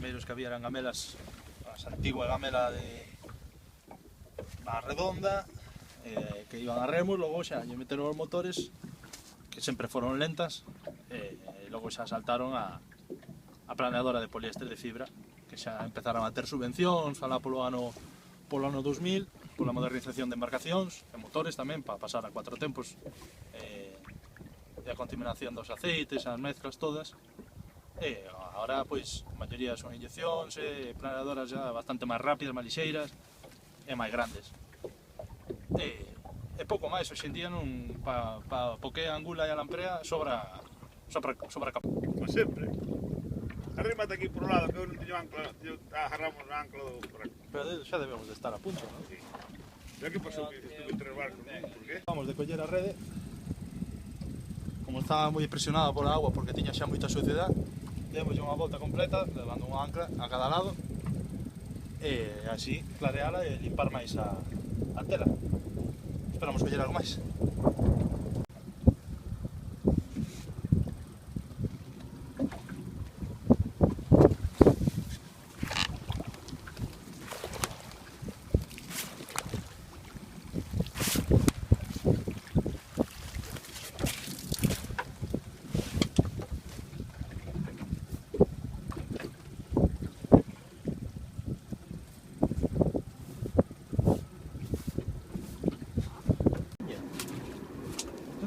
primeiros que había eran gamelas, as antiguas gamelas de a redonda, que iban a remos, logo xa lle meteron os motores, que sempre foron lentas, e logo xa saltaron a planeadora de poliéster de fibra, que xa empezaron a ter subvencións, alá polo ano 2000, pola modernización de embarcacións, e motores tamén, para pasar a 4 tempos, e a contaminación dos aceites, as mezclas todas. E agora, pois, a maioría son inyeccións e planeadoras xa bastante máis rápidas, máis lixeiras e máis grandes. E pouco máis, hoxe en día non, pa poqué, angula e a lamprea sobra capa. Como sempre. Arrímate aquí por un lado, que eu non teño ancla, agarramos a ancla do por aquí. Pero xa debemos de estar a punto, non? Sí. E que pasou que dices tú que 3 barcos, non? Por qué? Vamos de coller a rede. Como estaba moi presionada por a agua porque tiña xa moita suciedade, demos unha volta completa, levando unha ancla a cada lado, e así clareala e limpar máis a tela. Esperamos coller algo máis.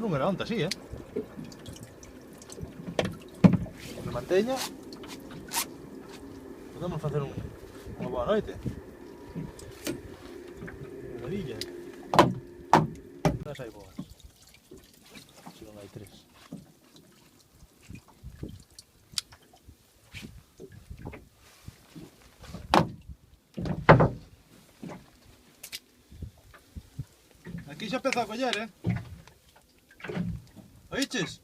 Non era onta así, Que manteña. Podemos facer unha boa noite. Maravilla. As hai boas. Se non hai 3. Aquí xa empeza a coller, Oiches?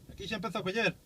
Aquí xa empeza a coller.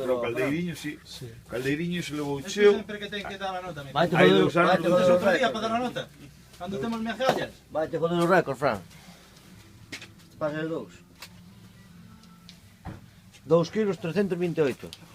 O caldeiriño, si. O caldeiriño se levou cheo. Sempre que ten que dar a nota, mira. Vaite Hai joder, 2 anos. vaite joder Outro os día para dar a récords. nota. Cando temos mejallas. Vaite joder os récords, Fran. Pasa de 2. 2 kilos 328.